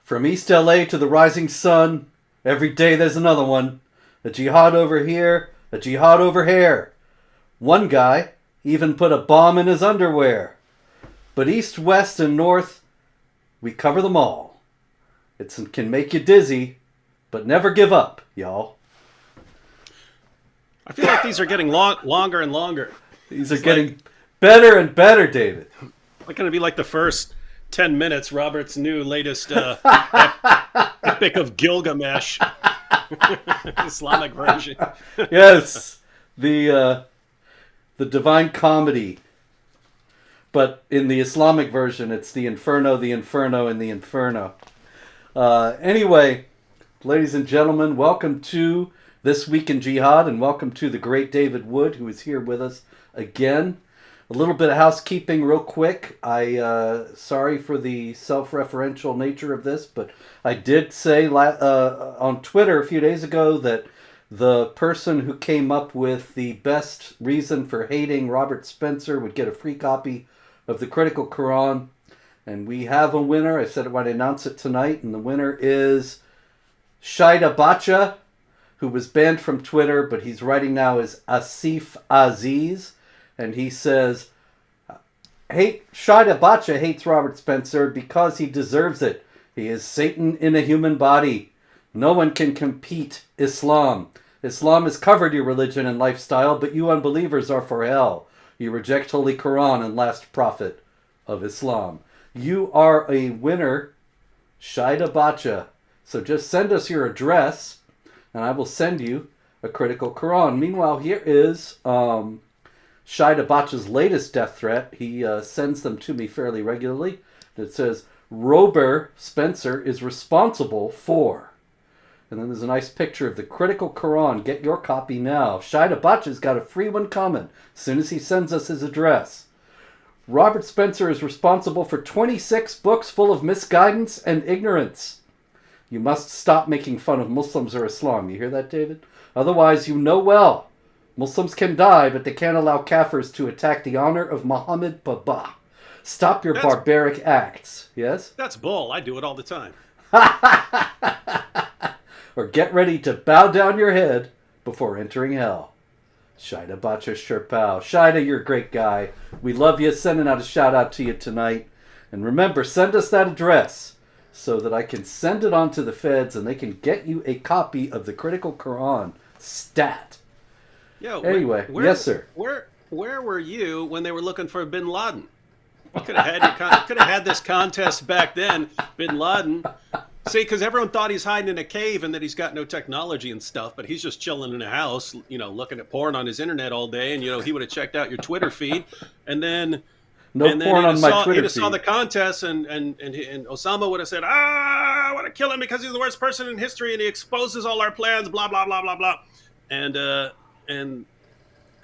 From East LA to the rising sun, every day there's another one. A jihad over here, a jihad over here. One guy even put a bomb in his underwear. But east, west, and north, we cover them all. It can make you dizzy, but never give up, y'all. I feel like these are getting longer and longer. These are getting better and better, David. Like going to be like the first 10 minutes, Robert's new latest Epic of Gilgamesh. Islamic version. Yes, the Divine Comedy. But in the Islamic version, it's the Inferno, and the Inferno. Anyway, ladies and gentlemen, welcome to This Week in Jihad, and welcome to the great David Wood, who is here with us again. A little bit of housekeeping real quick. Sorry for the self-referential nature of this, but I did say on Twitter a few days ago that the person who came up with the best reason for hating Robert Spencer would get a free copy of the Critical Quran. And we have a winner. I said I want to announce it tonight, and the winner is Shaida Bacha, who was banned from Twitter, but he's writing now as Asif Aziz. And he says, Shaida Bacha hates Robert Spencer because he deserves it. He is Satan in a human body. No one can compete Islam. Islam has covered your religion and lifestyle, but you unbelievers are for hell. You reject Holy Quran and last prophet of Islam. You are a winner, Shaida Bacha. So just send us your address, and I will send you a Critical Quran. Meanwhile, here is Shaida Bacha's latest death threat. He sends them to me fairly regularly. It says, Robert Spencer is responsible for. And then there's a nice picture of the Critical Quran. Get your copy now. Shaida Bacha's got a free one coming as soon as he sends us his address. Robert Spencer is responsible for 26 books full of misguidance and ignorance. You must stop making fun of Muslims or Islam. You hear that, David? Otherwise, you know well. Muslims can die, but they can't allow Kafirs to attack the honor of Muhammad Baba. Stop your barbaric acts. Yes? That's bull. I do it all the time. Or get ready to bow down your head before entering hell. Shaida Bacha Sherpao. Shaida, you're a great guy. We love you. Sending out a shout out to you tonight. And remember, send us that address so that I can send it on to the feds and they can get you a copy of the Critical Quran stat. Yo, anyway, yes, sir. Where were you when they were looking for Bin Laden? You could have had this contest back then, Bin Laden. See, because everyone thought he's hiding in a cave and that he's got no technology and stuff, but he's just chilling in a house, looking at porn on his internet all day, and he would have checked out your Twitter feed, and then porn on my Twitter feed. He'd have saw the contest, and Osama would have said, I want to kill him because he's the worst person in history, and he exposes all our plans, blah blah blah blah blah, and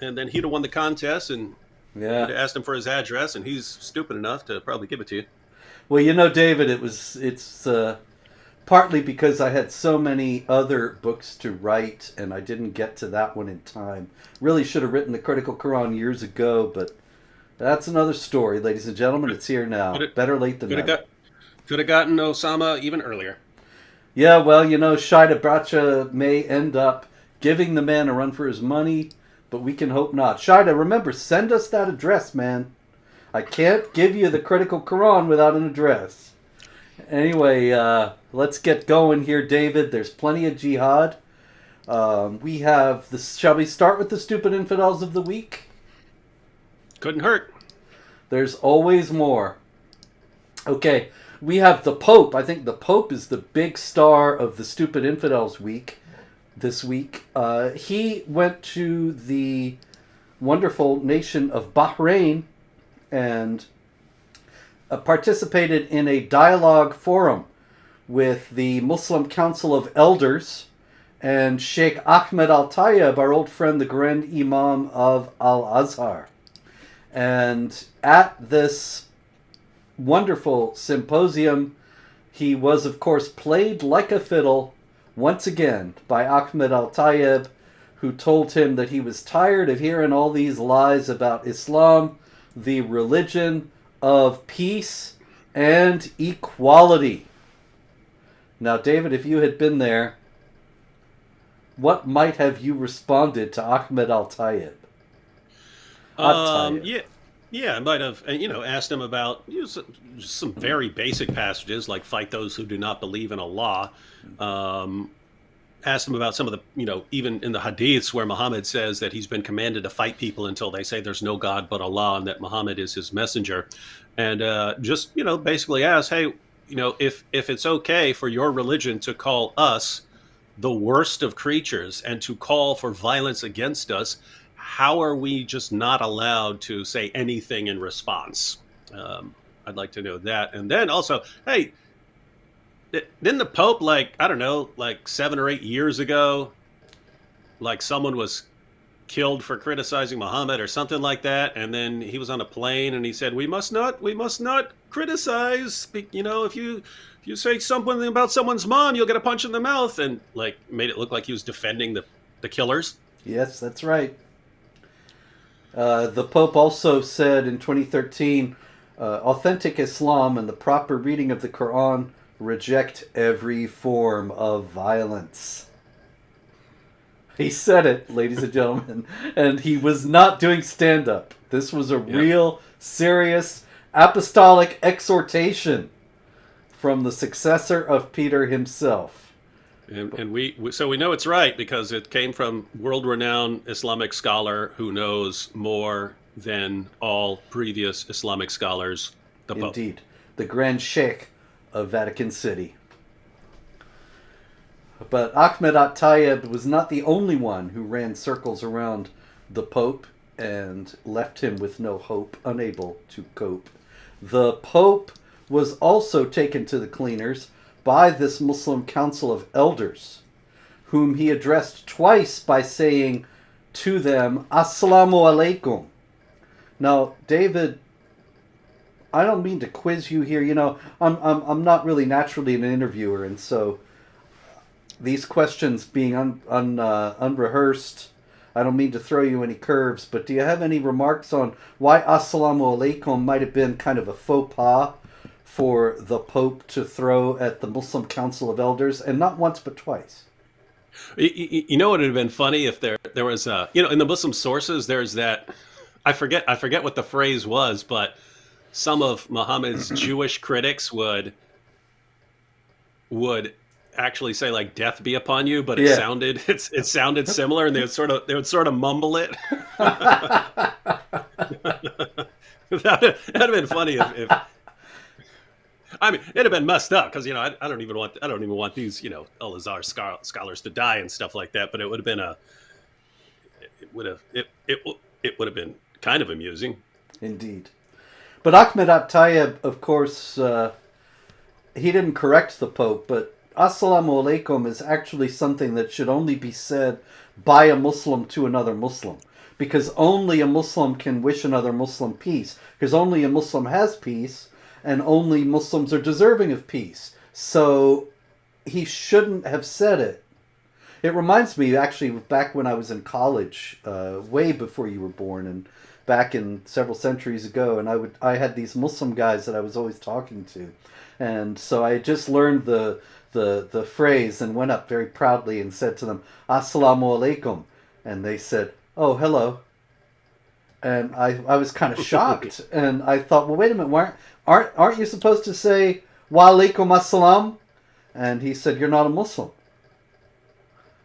then he'd have won the contest, and you'd have asked him for his address, and he's stupid enough to probably give it to you. Well, David, it's partly because I had so many other books to write, and I didn't get to that one in time. Really should have written the Critical Quran years ago, but that's another story, ladies and gentlemen. It's here now. Better late than never. Could have gotten Osama even earlier. Yeah, well, Shaida Bacha may end up giving the man a run for his money, but we can hope not. Shaida, remember, send us that address, man. I can't give you the Critical Quran without an address. Anyway, let's get going here, David. There's plenty of jihad. We have this. Shall we start with the stupid infidels of the week? Couldn't hurt. There's always more. Okay, we have the Pope. I think the Pope is the big star of the stupid infidels week. This week, he went to the wonderful nation of Bahrain and participated in a dialogue forum with the Muslim Council of Elders and Sheikh Ahmed Al-Tayyib, our old friend, the Grand Imam of Al-Azhar. And at this wonderful symposium, he was, of course, played like a fiddle once again by Ahmed Al-Tayyib, who told him that he was tired of hearing all these lies about Islam, the religion of peace and equality. Now, David, if you had been there, what might have you responded to Ahmed al-Tayyib? At-Tayyib. Yeah, yeah, I might have, asked him about some very basic passages like "fight those who do not believe in Allah." Um, Asked him about some of the, even in the hadiths where Muhammad says that he's been commanded to fight people until they say there's no God but Allah and that Muhammad is his messenger, and just basically asked, hey, if it's okay for your religion to call us the worst of creatures and to call for violence against us, how are we just not allowed to say anything in response? I'd like to know that. And then also, hey, didn't the Pope, like, I don't know, like 7 or 8 years ago, like someone was killed for criticizing Muhammad or something like that, and then he was on a plane and he said, we must not criticize, if you say something about someone's mom, you'll get a punch in the mouth, and like made it look like he was defending the killers. Yes, that's right. The Pope also said in 2013, authentic Islam and the proper reading of the Quran reject every form of violence. He said it, ladies and gentlemen, and he was not doing stand-up. This was a real, serious, apostolic exhortation from the successor of Peter himself. And we know it's right because it came from world-renowned Islamic scholar who knows more than all previous Islamic scholars, the Pope. Indeed. The Grand Sheikh of Vatican City. But Ahmed al-Tayyib was not the only one who ran circles around the Pope and left him with no hope, unable to cope. The Pope was also taken to the cleaners by this Muslim Council of Elders, whom he addressed twice by saying to them, Assalamu alaikum. Now, David, I don't mean to quiz you here. I'm not really naturally an interviewer, and so these questions being unrehearsed, I don't mean to throw you any curves, but do you have any remarks on why Assalamu alaikum might have been kind of a faux pas for the Pope to throw at the Muslim Council of Elders, and not once but twice? You know what would have been funny if there was in the Muslim sources there's that, I forget what the phrase was, but some of Muhammad's Jewish critics would actually say like "death be upon you," but it sounded similar, and they would sort of mumble it. That'd have been funny if I mean, it'd have been messed up because I don't even want these Al-Azhar scholars to die and stuff like that. But it would have been it would have been kind of amusing. Indeed. But Ahmed al-Tayyib, of course, he didn't correct the Pope, but Assalamu alaikum is actually something that should only be said by a Muslim to another Muslim. Because only a Muslim can wish another Muslim peace. Because only a Muslim has peace, and only Muslims are deserving of peace. So he shouldn't have said it. It reminds me, actually, back when I was in college, way before you were born, and back in several centuries ago, and I had these Muslim guys that I was always talking to, and so I just learned the phrase and went up very proudly and said to them, Assalamu alaikum, and they said, oh, hello, and I was kind of shocked, and I thought, well, wait a minute, aren't you supposed to say wa alaikum assalam? And he said, you're not a Muslim.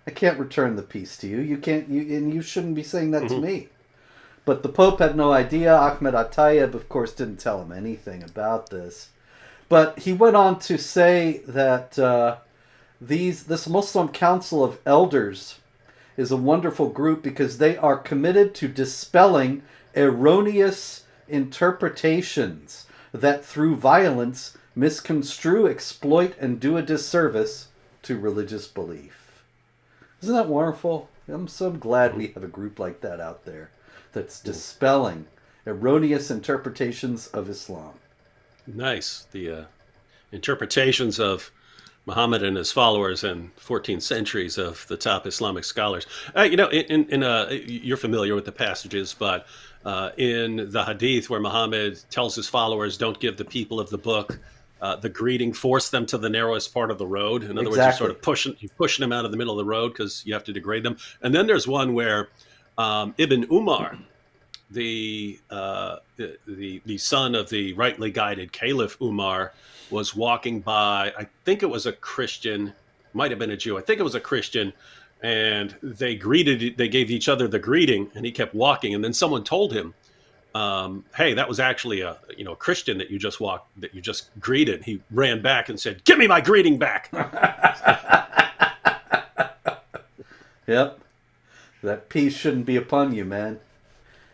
I can't return the peace to you. And you shouldn't be saying that to me. But the Pope had no idea. Ahmed al-Tayyib, of course, didn't tell him anything about this. But he went on to say that this Muslim Council of Elders is a wonderful group because they are committed to dispelling erroneous interpretations that through violence misconstrue, exploit, and do a disservice to religious belief. Isn't that wonderful? I'm so glad we have a group like that out there that's dispelling erroneous interpretations of Islam. Nice. The interpretations of Muhammad and his followers in 14 centuries of the top Islamic scholars. You're familiar with the passages, but in the hadith where Muhammad tells his followers, don't give the people of the book the greeting forced them to the narrowest part of the road. In other words, you're sort of pushing them out of the middle of the road because you have to degrade them. And then there's one where Ibn Umar, the son of the rightly guided Caliph Umar, was walking by. I think it was a Christian, might have been a Jew. I think it was a Christian, and they gave each other the greeting, and he kept walking. And then someone told him, "Hey, that was actually a Christian that you just greeted." He ran back and said, "Give me my greeting back." Yep, that peace shouldn't be upon you, man.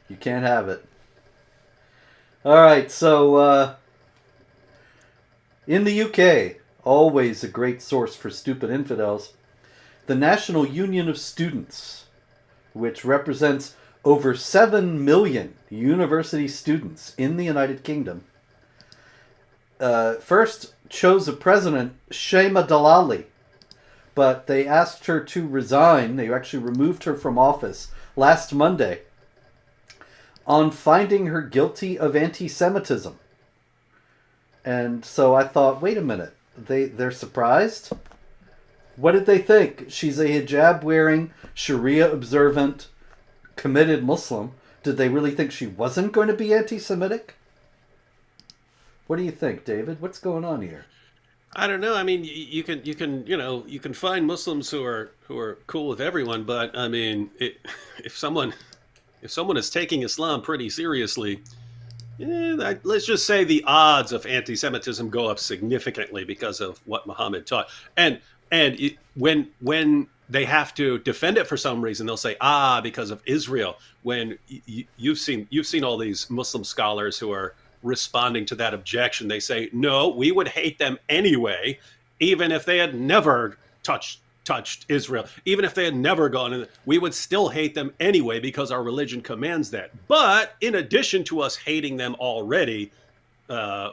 You can't have it. All right, so in the UK, always a great source for stupid infidels, the National Union of Students, which represents over 7 million university students in the United Kingdom, first chose a president, Shema Dalali, but they asked her to resign. They actually removed her from office last Monday on finding her guilty of anti-Semitism. And so I thought, wait a minute, they're surprised? What did they think? She's a hijab-wearing, Sharia-observant, committed Muslim. Did they really think she wasn't going to be anti-Semitic? What do you think, David? What's going on here? I don't know. I mean, you can find Muslims who are cool with everyone, but I mean, if someone is taking Islam pretty seriously, let's just say the odds of anti-Semitism go up significantly because of what Muhammad taught. And when they have to defend it for some reason, they'll say, because of Israel. When you've seen all these Muslim scholars who are responding to that objection, they say, no, we would hate them anyway, even if they had never touched Israel, even if they had never gone in, we would still hate them anyway because our religion commands that. But in addition to us hating them already,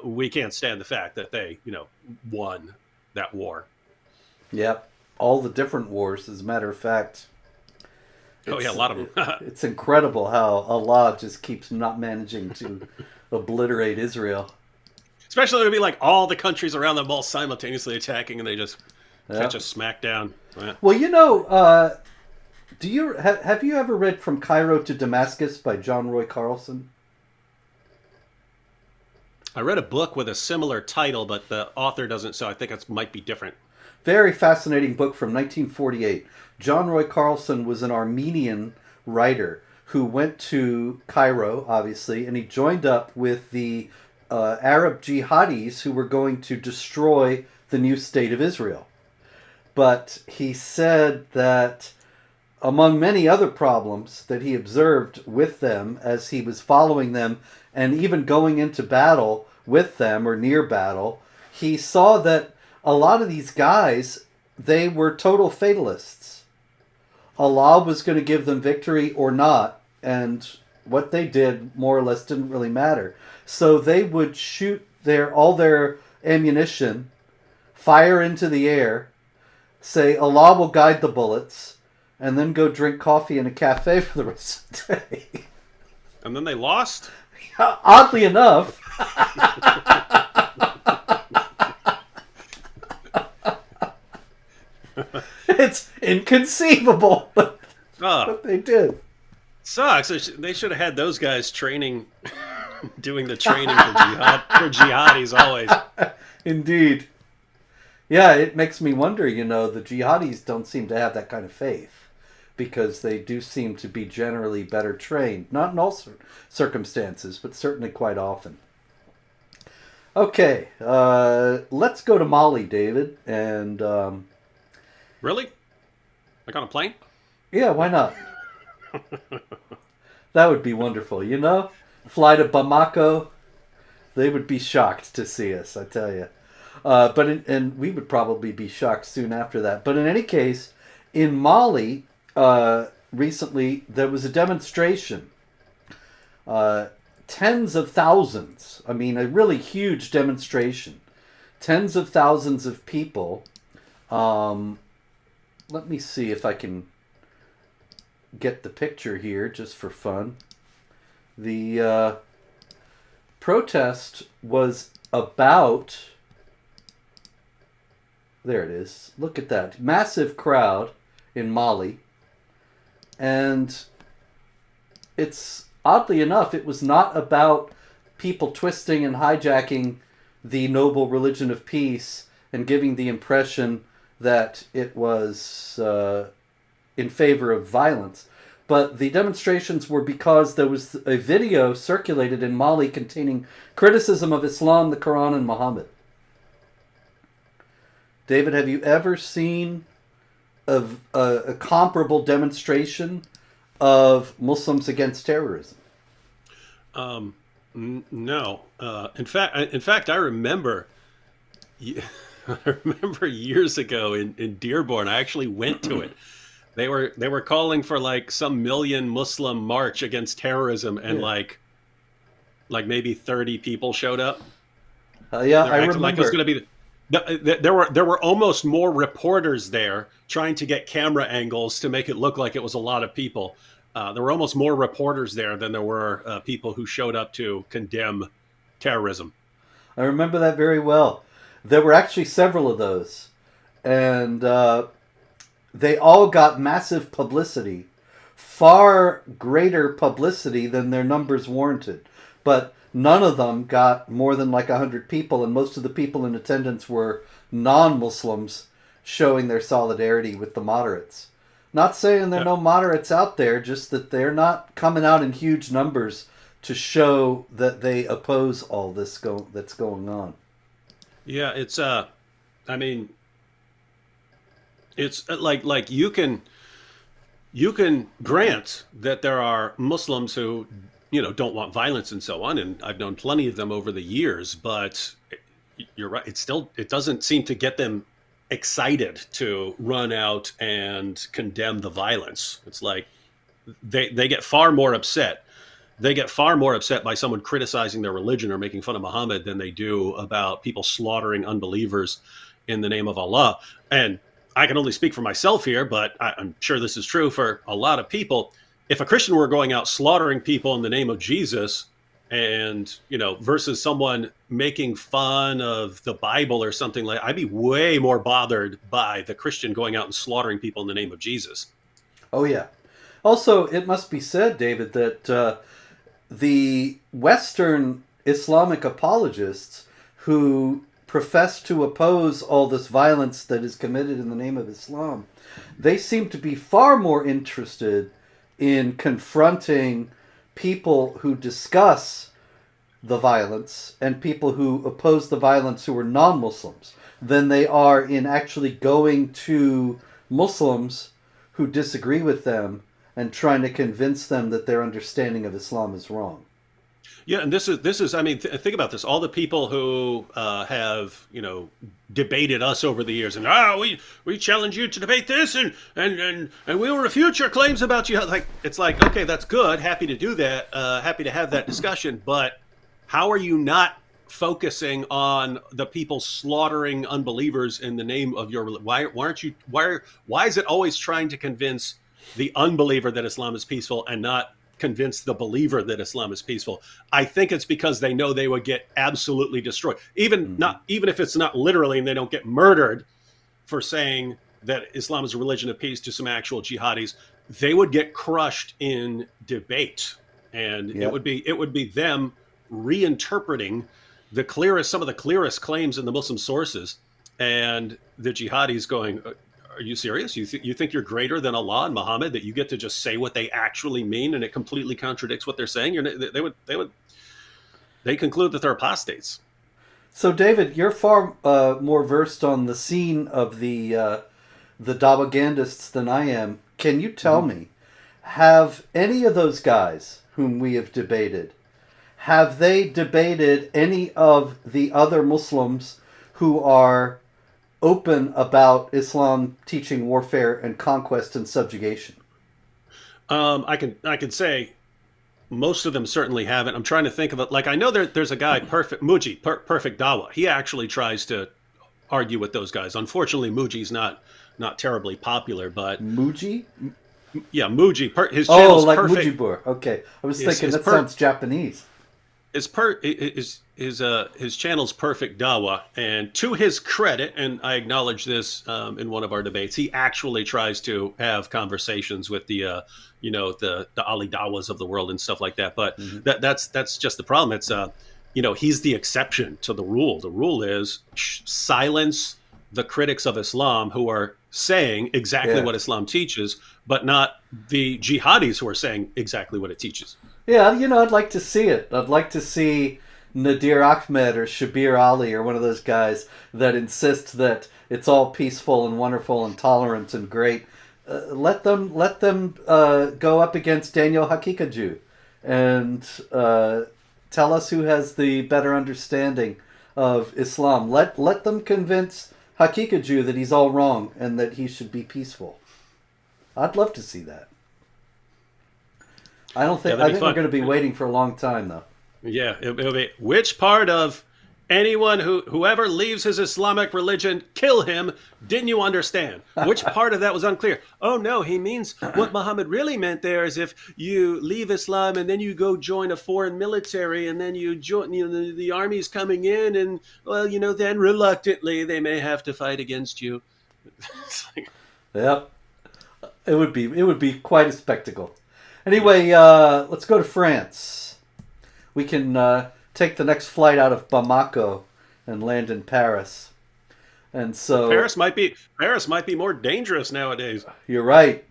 we can't stand the fact that they, won that war. Yep. All the different wars, as a matter of fact. A lot of them. It's incredible how Allah just keeps not managing to obliterate Israel. Especially it would be like all the countries around them all simultaneously attacking, and they just catch a smack down. Yeah. Well, have you ever read From Cairo to Damascus by John Roy Carlson? I read a book with a similar title, but the author doesn't, so I think it might be different. Very fascinating book from 1948. John Roy Carlson was an Armenian writer who went to Cairo, obviously, and he joined up with the Arab jihadis who were going to destroy the new state of Israel. But he said that among many other problems that he observed with them as he was following them and even going into battle with them or near battle, he saw that a lot of these guys, they were total fatalists. Allah was going to give them victory or not, and what they did more or less didn't really matter. So they would shoot all their ammunition, fire into the air, say Allah will guide the bullets, and then go drink coffee in a cafe for the rest of the day. And then they lost? Oddly enough. It's inconceivable, but they did. Sucks. They should have had those guys training, doing the training for jihadis always. Indeed. Yeah, it makes me wonder, the jihadis don't seem to have that kind of faith because they do seem to be generally better trained. Not in all circumstances, but certainly quite often. Okay, let's go to Mali, David. And really? Like on a plane? Yeah, why not? That would be wonderful, Fly to Bamako. They would be shocked to see us, I tell you. And we would probably be shocked soon after that. But in any case, in Mali, recently, there was a demonstration. Tens of thousands. I mean, a really huge demonstration. Tens of thousands of people. Let me see if I can get the picture here just for fun. The protest was about There it is. Look at that. Massive crowd in Mali. And it's, oddly enough, it was not about people twisting and hijacking the noble religion of peace and giving the impression that it was in favor of violence. But the demonstrations were because there was a video circulated in Mali containing criticism of Islam, the Quran, and Muhammad. David, have you ever seen a comparable demonstration of Muslims against terrorism? No. In fact, I remember. I remember years ago in Dearborn. I actually went to it. They were calling for like some million Muslim march against terrorism, and like maybe 30 people showed up. Yeah, I remember. Like it was going to be. There were almost more reporters there trying to get camera angles to make it look like it was a lot of people. There were almost more reporters there than there were people who showed up to condemn terrorism. I remember that very well. There were actually several of those, and they all got massive publicity, far greater publicity than their numbers warranted. But none of them got more than like 100 people, and most of the people in attendance were non-Muslims showing their solidarity with the moderates. Not saying there are no moderates out there, just that they're not coming out in huge numbers to show that they oppose all this that's going on. Yeah, it's I mean, it's like you can grant that there are Muslims who don't want violence and so on, and I've known plenty of them over the years, but you're right, it doesn't seem to get them excited to run out and condemn the violence. It's like they get far more upset. They get far more upset by someone criticizing their religion or making fun of Muhammad than they do about people slaughtering unbelievers in the name of Allah. And I can only speak for myself here, but I'm sure this is true for a lot of people. If a Christian were going out slaughtering people in the name of Jesus, and versus someone making fun of the Bible or something like, I'd be way more bothered by the Christian going out and slaughtering people in the name of Jesus. Oh yeah. Also, it must be said, David, that the Western Islamic apologists who profess to oppose all this violence that is committed in the name of Islam, they seem to be far more interested in confronting people who discuss the violence and people who oppose the violence who are non-Muslims than they are in actually going to Muslims who disagree with them and trying to convince them that their understanding of Islam is wrong. Yeah, and this is. I mean, think about this. All the people who have debated us over the years, and we challenge you to debate this, and we will refute your claims about you. Like, it's like, okay, that's good. Happy to do that. Happy to have that discussion. But how are you not focusing on the people slaughtering unbelievers in the name of your? Why aren't you? Why is it always trying to convince the unbeliever that Islam is peaceful and not convince the believer that Islam is peaceful? I think it's because they know they would get absolutely destroyed. Even if it's not literally, and they don't get murdered for saying that Islam is a religion of peace to some actual jihadis, they would get crushed in debate. And it would be them reinterpreting some of the clearest claims in the Muslim sources, and the jihadis going, are you serious? You think you're greater than Allah and Muhammad, that you get to just say what they actually mean and it completely contradicts what they're saying? They conclude that they're apostates. So, David, you're far more versed on the scene of the Dawagandists than I am. Can you tell me, have any of those guys whom we have debated, have they debated any of the other Muslims who are open about Islam teaching warfare and conquest and subjugation? I can say most of them certainly haven't. I'm trying to think of it. Like, I know there's a guy, Perfect Dawa. He actually tries to argue with those guys. Unfortunately, Muji's not terribly popular, but Muji? Yeah, Muji. His channel's like Perfect. Mujibur. Okay, I was thinking that sounds Japanese. his channel's perfect dawa, and to his credit, and I acknowledge this in one of our debates, he actually tries to have conversations with the Ali Dawas of the world and stuff like that. But Mhm. that's just the problem. It's he's the exception to the rule. The rule is silence the critics of Islam who are saying exactly Yeah. what Islam teaches, but not the jihadis who are saying exactly what it teaches. Yeah, I'd like to see it. I'd like to see Nadir Ahmed or Shabir Ali or one of those guys that insist that it's all peaceful and wonderful and tolerant and great. Let them go up against Daniel Hakikaju and tell us who has the better understanding of Islam. Let them convince Hakikaju that he's all wrong and that he should be peaceful. I'd love to see that. I think we're going to be waiting for a long time, though. Yeah, it'll be which part of whoever leaves his Islamic religion, kill him. Didn't you understand? Which part of that was unclear? Oh no, he means what Muhammad really meant there is if you leave Islam and then you go join a foreign military and then you join, the army's coming in and then reluctantly they may have to fight against you. Yep, it would be quite a spectacle. Anyway, let's go to France. We can take the next flight out of Bamako and land in Paris. And so Paris might be more dangerous nowadays. You're right.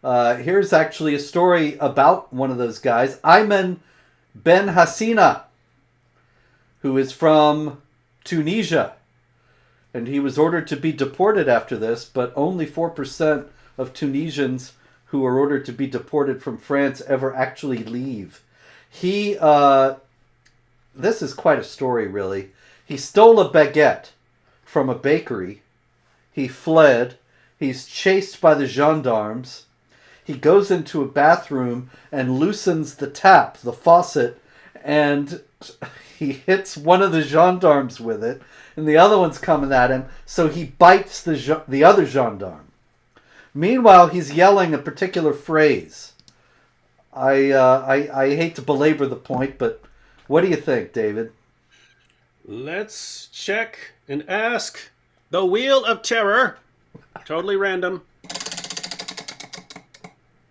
Here's actually a story about one of those guys, Ayman Ben Hassina, who is from Tunisia. And he was ordered to be deported after this, but only 4% of Tunisians who are ordered to be deported from France ever actually leave. This is quite a story, really. He stole a baguette from a bakery. He fled. He's chased by the gendarmes. He goes into a bathroom and loosens the tap, the faucet, and he hits one of the gendarmes with it, and the other one's coming at him, so he bites the other gendarme. Meanwhile, he's yelling a particular phrase. I hate to belabor the point, but what do you think, David? Let's check and ask the Wheel of Terror. Totally random.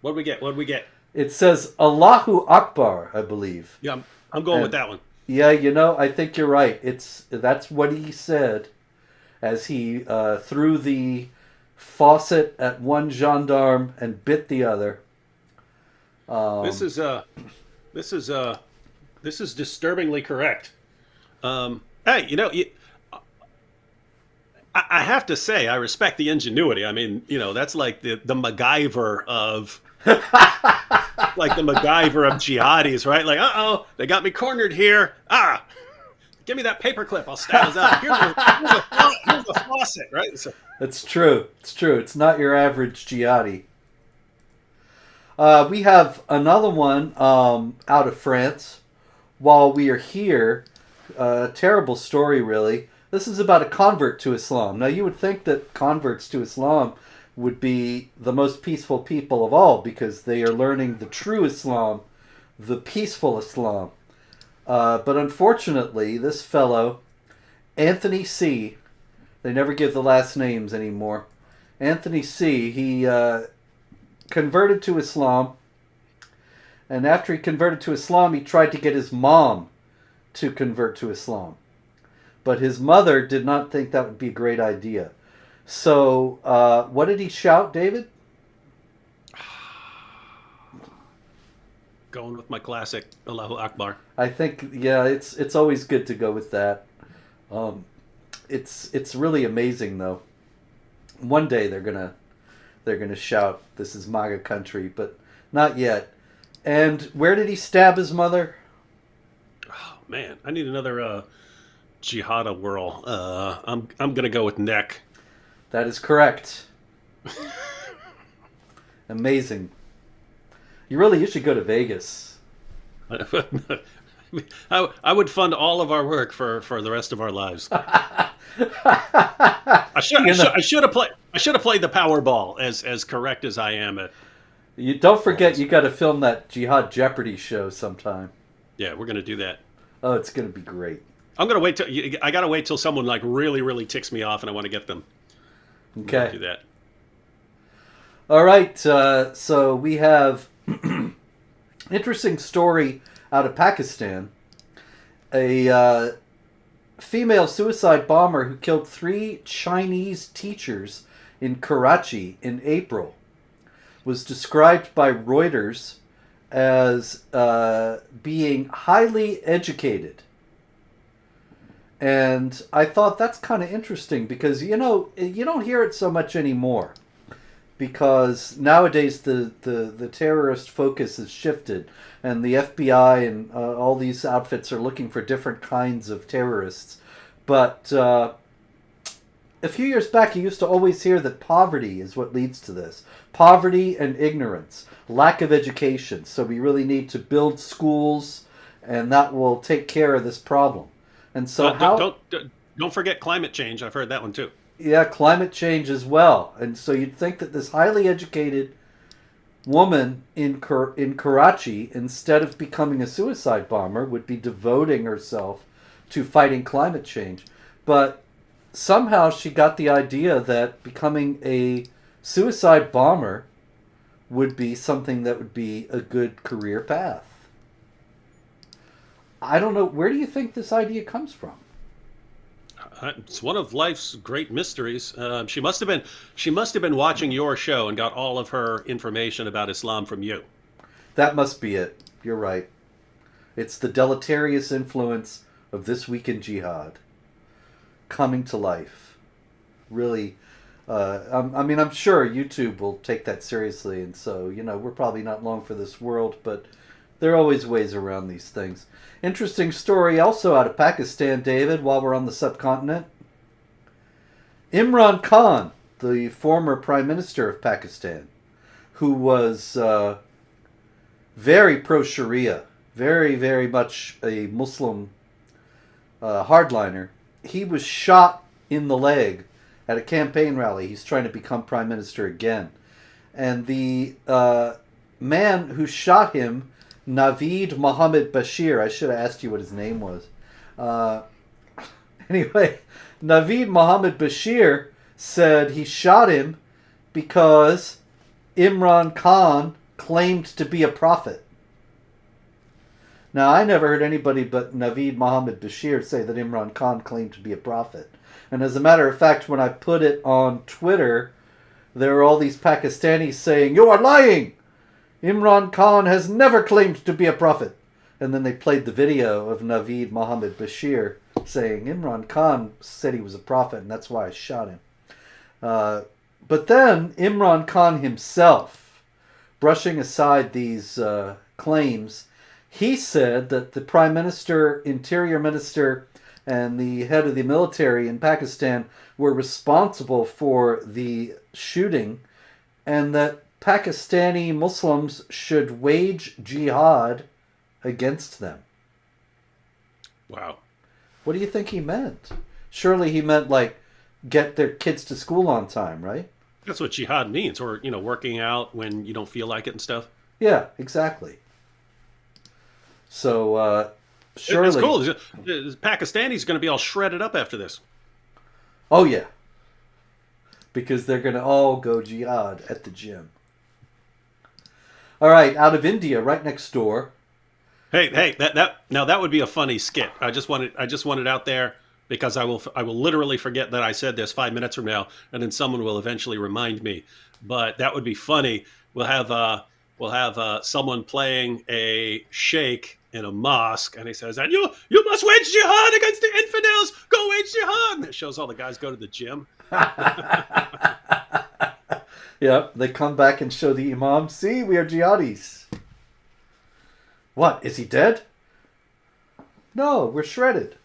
What do we get? It says Allahu Akbar, I believe. Yeah, I'm going with that one. Yeah, I think you're right. That's what he said as he threw the faucet at one gendarme and bit the other. This is disturbingly correct. Hey, I have to say I respect the ingenuity. I mean, that's like the MacGyver of like the MacGyver of jihadis, right? Like, they got me cornered here. Give me that paperclip. I'll stab his eye. Here's the faucet, right? So, it's true. It's true. It's not your average jihadi. We have another one out of France. While we are here, terrible story, really. This is about a convert to Islam. Now, you would think that converts to Islam would be the most peaceful people of all because they are learning the true Islam, the peaceful Islam. But unfortunately, this fellow, Anthony C., they never give the last names anymore. Anthony C., he converted to Islam. And after he converted to Islam, he tried to get his mom to convert to Islam. But his mother did not think that would be a great idea. So, what did he shout, David? Going with my classic Allahu Akbar. I think, yeah, it's always good to go with that. It's really amazing, though. One day they're gonna shout, "This is MAGA country," but not yet. And where did he stab his mother? Oh man, I need another jihad whirl. I'm gonna go with neck. That is correct. Amazing. You should go to Vegas. I would fund all of our work for the rest of our lives. I should have played the Powerball as correct as I am at. You don't forget you got to film that Jihad Jeopardy show sometime. Yeah, we're gonna do that. Oh, it's going to be great. I'm gonna wait till I gotta wait till someone like really, really ticks me off, and I want to get them. Okay. Do that. All right. So we have interesting story out of Pakistan. A female suicide bomber who killed 3 Chinese teachers in Karachi in April was described by Reuters as being highly educated. And I thought that's kind of interesting because, you don't hear it so much anymore. Because nowadays the terrorist focus has shifted. And the FBI and all these outfits are looking for different kinds of terrorists. But a few years back, you used to always hear that poverty is what leads to this. Poverty and ignorance. Lack of education. So we really need to build schools, and that will take care of this problem. And so don't forget climate change. I've heard that one too. Yeah, climate change as well. And so you'd think that this highly educated woman in Karachi, instead of becoming a suicide bomber, would be devoting herself to fighting climate change. But somehow she got the idea that becoming a suicide bomber would be something that would be a good career path. I don't know. Where do you think this idea comes from? It's one of life's great mysteries. She must have been watching your show and got all of her information about Islam from you. That must be it. You're right. It's the deleterious influence of This Week in Jihad coming to life. Really, I'm sure YouTube will take that seriously, and so, we're probably not long for this world, but there are always ways around these things. Interesting story also out of Pakistan, David, while we're on the subcontinent. Imran Khan, the former Prime Minister of Pakistan, who was very pro-Sharia, very, very much a Muslim hardliner, he was shot in the leg at a campaign rally. He's trying to become Prime Minister again. And the man who shot him, Naveed Mohammed Bashir. I should have asked you what his name was. Anyway, Naveed Mohammed Bashir said he shot him because Imran Khan claimed to be a prophet. Now, I never heard anybody but Naveed Mohammed Bashir say that Imran Khan claimed to be a prophet. And as a matter of fact, when I put it on Twitter, there were all these Pakistanis saying, "You are lying! Imran Khan has never claimed to be a prophet." And then they played the video of Naveed Mohammed Bashir saying, "Imran Khan said he was a prophet, and that's why I shot him." But then Imran Khan himself, brushing aside these claims, he said that the Prime Minister, Interior Minister, and the head of the military in Pakistan were responsible for the shooting, and that Pakistani Muslims should wage jihad against them. Wow. What do you think he meant? Surely he meant, get their kids to school on time, right? That's what jihad means, or, working out when you don't feel like it and stuff. Yeah, exactly. So, surely... It's cool. The Pakistanis are going to be all shredded up after this. Oh, yeah. Because they're going to all go jihad at the gym. All right, out of India, right next door. Hey, that would be a funny skit. I just want it out there because I will literally forget that I said this 5 minutes from now, and then someone will eventually remind me. But that would be funny. We'll have someone playing a sheikh in a mosque, and he says, "And you must wage jihad against the infidels. Go wage jihad." And it shows all the guys go to the gym. Yeah, they come back and show the imam, "See, we are jihadis." What, is he dead? No, we're shredded.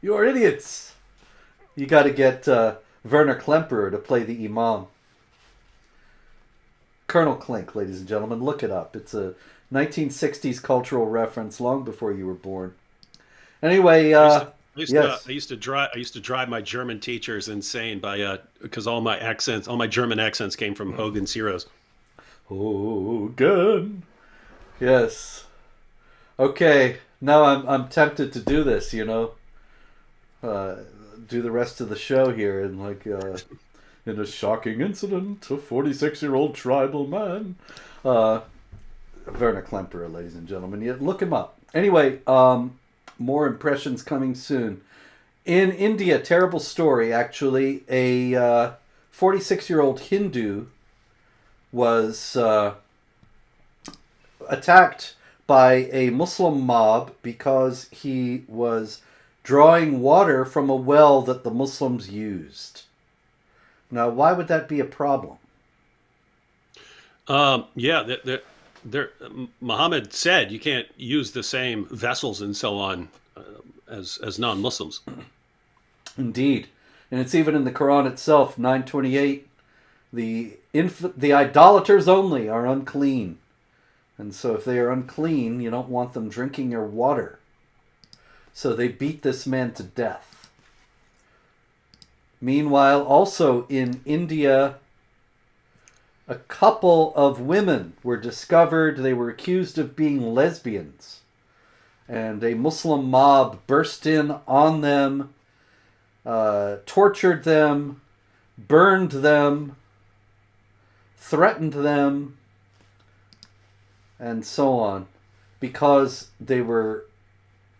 You are idiots. You got to get Werner Klemperer to play the imam. Colonel Klink, ladies and gentlemen, look it up. It's a 1960s cultural reference long before you were born. Anyway, I yes. used to drive my German teachers insane because all my German accents came from Hogan's Heroes. Hogan. Yes. Okay, Now I'm tempted to do this, do the rest of the show here and in a shocking incident, a 46-year-old tribal man. Werner Klemperer, ladies and gentlemen. You look him up. Anyway, more impressions coming soon. In India, terrible story, actually. A 46-year-old Hindu was attacked by a Muslim mob because he was drawing water from a well that the Muslims used. Now, why would that be a problem? Yeah, Muhammad said you can't use the same vessels and so on as non-Muslims. Indeed. And it's even in the Quran itself, 9:28, the idolaters only are unclean. And so if they are unclean, you don't want them drinking your water. So they beat this man to death. Meanwhile, also in India, a couple of women were discovered. They were accused of being lesbians. And a Muslim mob burst in on them, tortured them, burned them, threatened them, and so on, because they were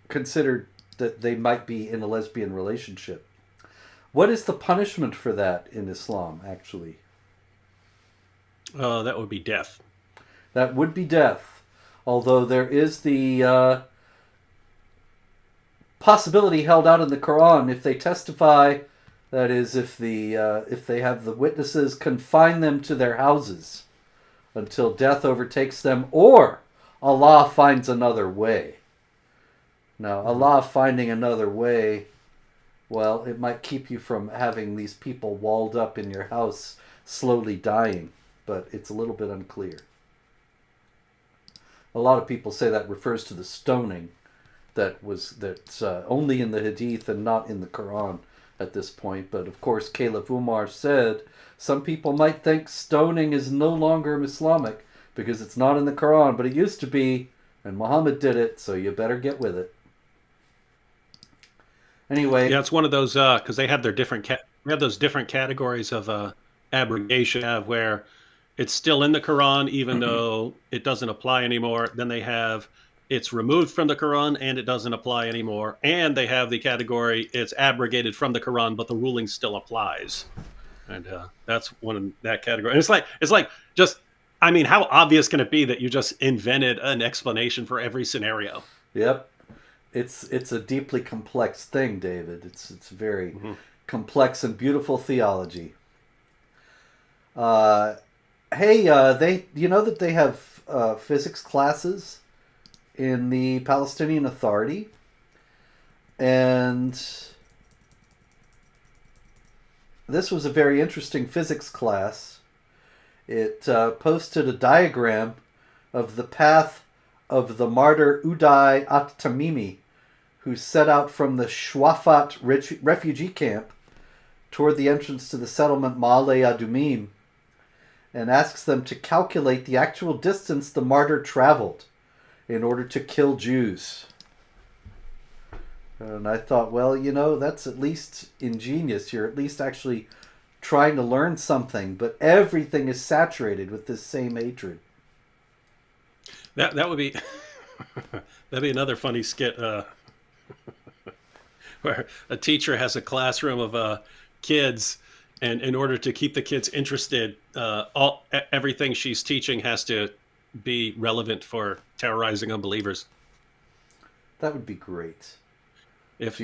considered that they might be in a lesbian relationship. What is the punishment for that in Islam, actually? That would be death. That would be death. Although there is the possibility held out in the Quran, if they testify, that is, if they have the witnesses confine them to their houses until death overtakes them, or Allah finds another way. Now, Allah finding another way, well, it might keep you from having these people walled up in your house slowly dying, but it's a little bit unclear. A lot of people say that refers to the stoning that's only in the Hadith and not in the Quran at this point. But of course, Caliph Umar said some people might think stoning is no longer Islamic because it's not in the Quran, but it used to be, and Muhammad did it, so you better get with it. Anyway, yeah, it's one of those because they have their we have those different categories of abrogation where it's still in the Quran even though it doesn't apply anymore. Then they have it's removed from the Quran and it doesn't apply anymore, and they have the category it's abrogated from the Quran but the ruling still applies, and that's one in that category. And it's like just, I mean, how obvious can it be that you just invented an explanation for every scenario? Yep. It's a deeply complex thing, David. It's very complex and beautiful theology. Hey, they that they have physics classes in the Palestinian Authority, and this was a very interesting physics class. It posted a diagram of the path of the martyr Uday at-Tamimi, who set out from the Shwafat refugee camp toward the entrance to the settlement Ma'ale Adumim, and asks them to calculate the actual distance the martyr traveled in order to kill Jews. And I thought, well, that's at least ingenious. You're at least actually trying to learn something, but everything is saturated with this same hatred. That would be that'd be another funny skit where a teacher has a classroom of kids, and in order to keep the kids interested, everything she's teaching has to be relevant for terrorizing unbelievers. That would be great. If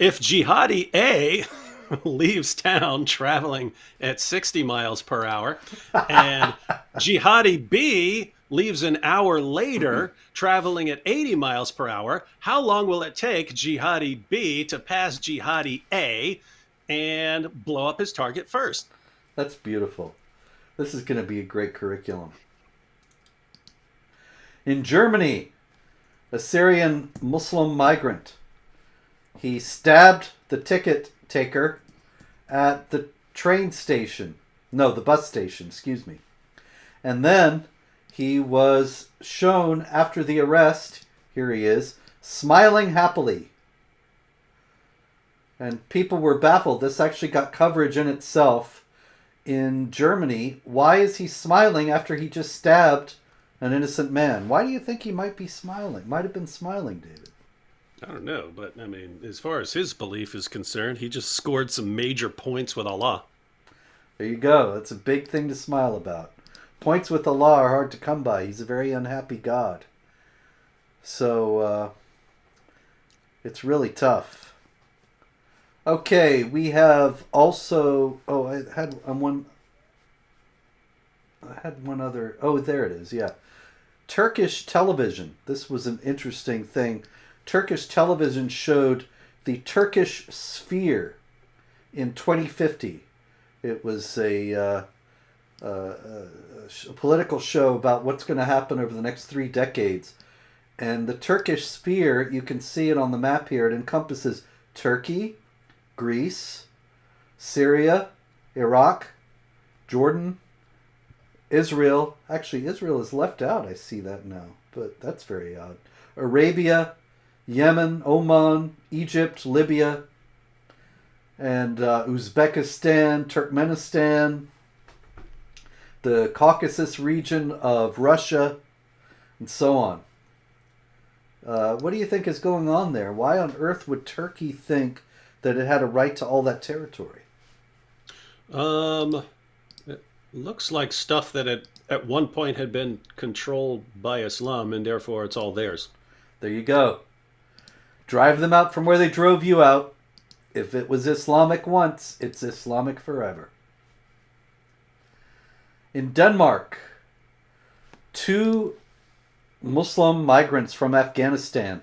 Jihadi A leaves town traveling at 60 miles per hour, and Jihadi B leaves an hour later traveling at 80 miles per hour, how long will it take Jihadi B to pass Jihadi A and blow up his target first? That's beautiful. This is going to be a great curriculum. In Germany, a Syrian Muslim migrant, he stabbed the ticket taker at the train station. No, the bus station, excuse me. And then he was shown after the arrest, here he is, smiling happily. And people were baffled. This actually got coverage in itself in Germany. Why is he smiling after he just stabbed an innocent man? Why do you think he might be smiling? Might have been smiling, David. I don't know, but I mean, as far as his belief is concerned, he just scored some major points with Allah. There you go. That's a big thing to smile about. Points with Allah are hard to come by. He's a very unhappy God. So, it's really tough. Okay, we have also... Oh, I had one other... Oh, there it is, yeah. Turkish television. This was an interesting thing. Turkish television showed the Turkish sphere in 2050. It was a political show about what's going to happen over the next 3 decades. And the Turkish sphere, you can see it on the map here, it encompasses Turkey, Greece, Syria, Iraq, Jordan, Israel. Actually, Israel is left out. I see that now, but that's very odd. Arabia, Yemen, Oman, Egypt, Libya, and Uzbekistan, Turkmenistan, the Caucasus region of Russia, and so on. What do you think is going on there? Why on earth would Turkey think that it had a right to all that territory? It looks like stuff that at one point had been controlled by Islam, and therefore it's all theirs. There you go. Drive them out from where they drove you out. If it was Islamic once, it's Islamic forever. In Denmark, 2 Muslim migrants from Afghanistan,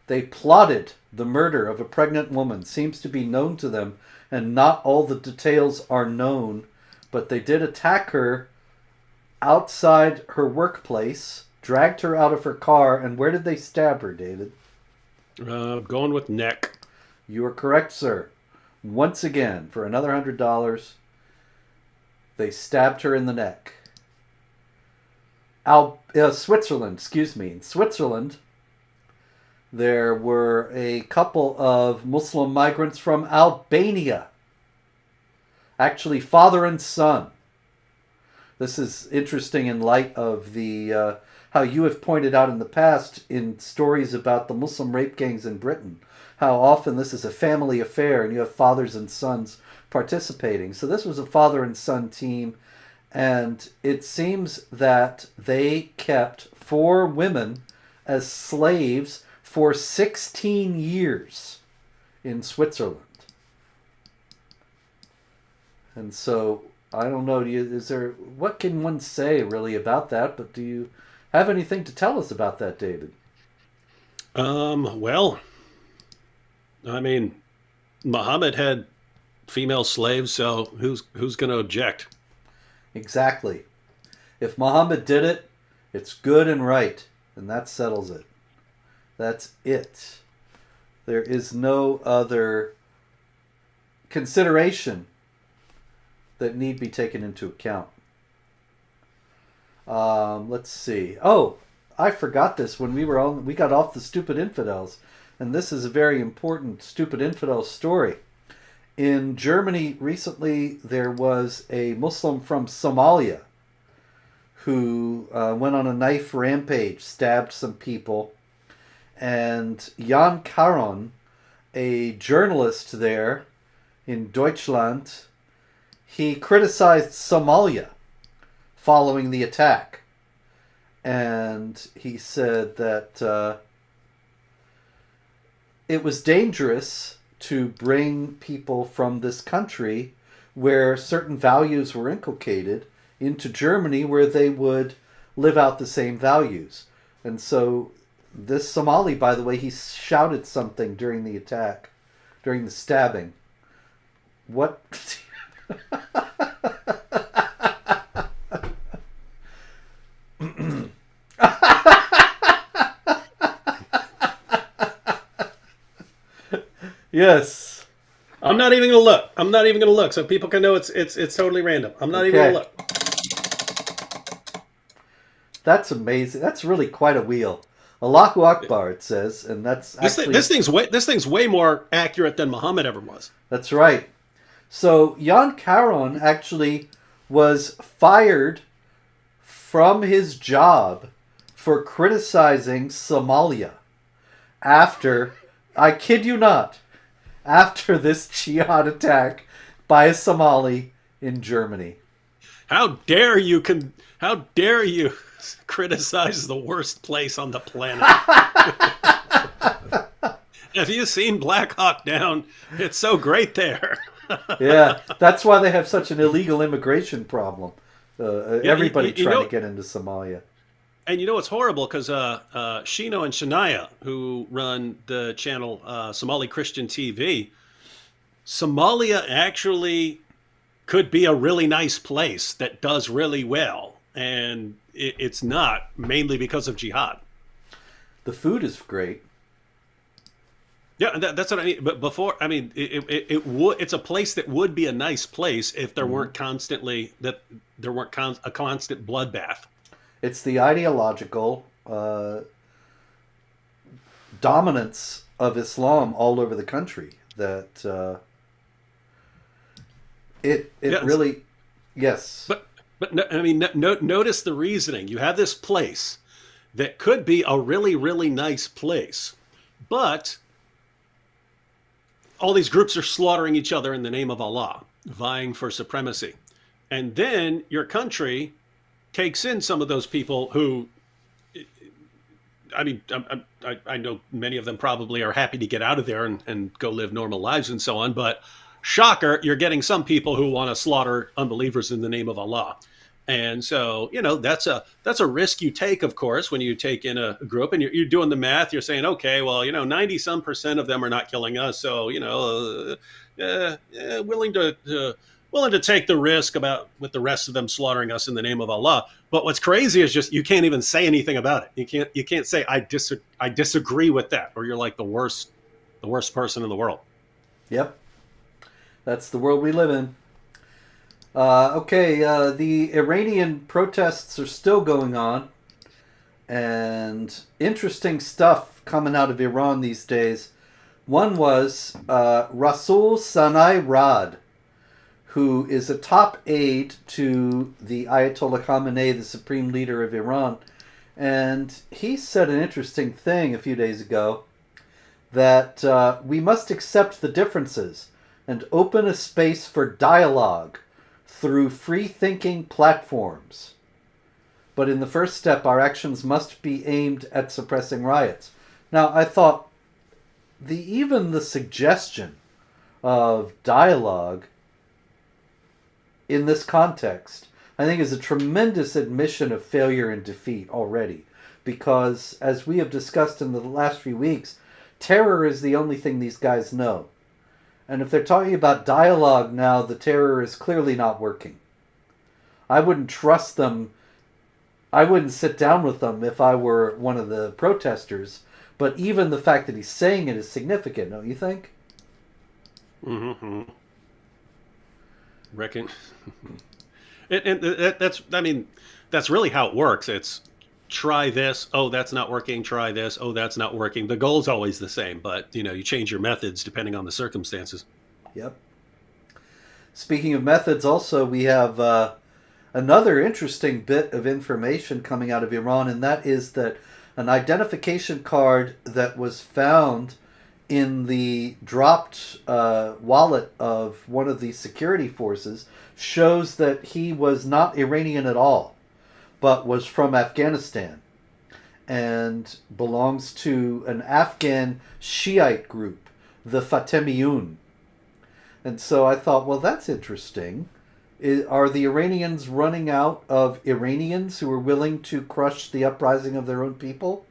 they plotted the murder of a pregnant woman. Seems to be known to them, and not all the details are known, but they did attack her outside her workplace, dragged her out of her car, and where did they stab her, David? Going with neck. You are correct, sir. Once again, for another $100, they stabbed her in the neck. Switzerland, excuse me. In Switzerland, there were a couple of Muslim migrants from Albania. Actually, father and son. This is interesting in light of the how you have pointed out in the past in stories about the Muslim rape gangs in Britain, how often this is a family affair and you have fathers and sons participating. So this was a father and son team, and it seems that they kept 4 women as slaves for 16 years in Switzerland. And so, I don't know, what can one say really about that, but do you have anything to tell us about that, David? Well, I mean, Muhammad had female slaves, so who's going to object? Exactly. If Muhammad did it, it's good and right, and that settles it. That's it. There is no other consideration that need be taken into account. Let's see. Oh, I forgot this when we got off the stupid infidels, and this is a very important stupid infidel story. In Germany recently, there was a Muslim from Somalia who went on a knife rampage, stabbed some people, and Jan Caron, a journalist there in Deutschland, he criticized Somalia following the attack. And he said that it was dangerous to bring people from this country where certain values were inculcated into Germany where they would live out the same values. And so this Somali, by the way, he shouted something during the attack, during the stabbing. What? Yes. I'm not even gonna look. I'm not even gonna look, so people can know it's totally random. I'm not even gonna look. That's amazing. That's really quite a wheel. Allahu Akbar, it says, and that's actually This thing's way more accurate than Muhammad ever was. that's right. So Jan Caron actually was fired from his job for criticizing Somalia after, I kid you not, after this jihad attack by a Somali in Germany. How dare you criticize the worst place on the planet? Have you seen Black Hawk Down? It's so great there. Yeah, that's why they have such an illegal immigration problem. Everybody trying to get into Somalia. And you know what's horrible? Because Shino and Shania, who run the channel Somali Christian TV, Somalia actually could be a really nice place that does really well. And it's not, mainly because of jihad. The food is great. Yeah, that's what I mean. But before, I mean, it's a place that would be a nice place if there weren't a constant bloodbath. It's the ideological dominance of Islam all over the country that really, yes. But no, I mean, notice the reasoning. You have this place that could be a really, really nice place, but all these groups are slaughtering each other in the name of Allah, vying for supremacy. And then your country takes in some of those people who, I mean, I know many of them probably are happy to get out of there and go live normal lives and so on. But shocker, you're getting some people who want to slaughter unbelievers in the name of Allah. And so, you know, that's a risk you take, of course, when you take in a group and you're doing the math. You're saying, okay, well, you know, 90% of them are not killing us. So, you know, willing to take the risk with the rest of them slaughtering us in the name of Allah. But what's crazy is just you can't even say anything about it. You can't say I disagree with that, or you're like the worst person in the world. Yep, that's the world we live in. The Iranian protests are still going on, and interesting stuff coming out of Iran these days. One was Rasul Sanai Rad, who is a top aide to the Ayatollah Khamenei, the supreme leader of Iran. And he said an interesting thing a few days ago, that we must accept the differences and open a space for dialogue through free-thinking platforms. But in the first step, our actions must be aimed at suppressing riots. Now, I thought even the suggestion of dialogue in this context, I think, is a tremendous admission of failure and defeat already. Because, as we have discussed in the last few weeks, terror is the only thing these guys know. And if they're talking about dialogue now, the terror is clearly not working. I wouldn't trust them. I wouldn't sit down with them if I were one of the protesters. But even the fact that he's saying it is significant, don't you think? Mm-hmm. Reckon. That's really how it works. It's try this. Oh, that's not working. Try this. Oh, that's not working. The goal's always the same, but you change your methods depending on the circumstances. Yep. Speaking of methods, also we have another interesting bit of information coming out of Iran, and that is that an identification card that was found in the dropped wallet of one of the security forces shows that he was not Iranian at all, but was from Afghanistan and belongs to an Afghan Shiite group, the Fatemiyun. And so I thought, well, that's interesting. Are the Iranians running out of Iranians who are willing to crush the uprising of their own people?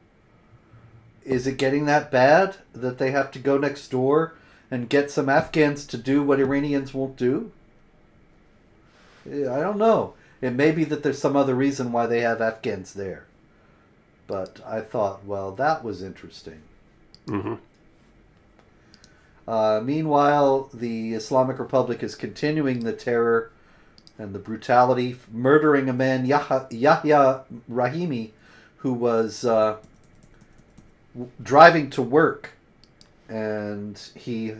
Is it getting that bad that they have to go next door and get some Afghans to do what Iranians won't do? I don't know. It may be that there's some other reason why they have Afghans there. But I thought, well, that was interesting. Mm-hmm. Meanwhile, the Islamic Republic is continuing the terror and the brutality, murdering a man, Yahya Rahimi, who was driving to work, and he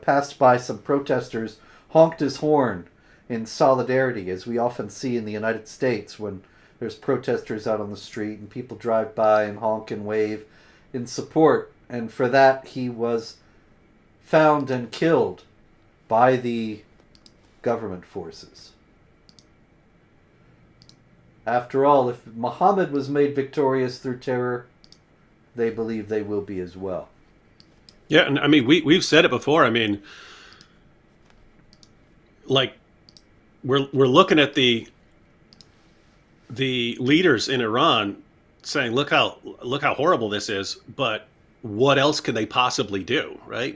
passed by some protesters, honked his horn in solidarity, as we often see in the United States when there's protesters out on the street and people drive by and honk and wave in support. And for that, he was found and killed by the government forces. After all, if Muhammad was made victorious through terror, they believe they will be as well. Yeah, and I mean, we've said it before. I mean, like, we're looking at the leaders in Iran saying, look how horrible this is, but what else can they possibly do, right?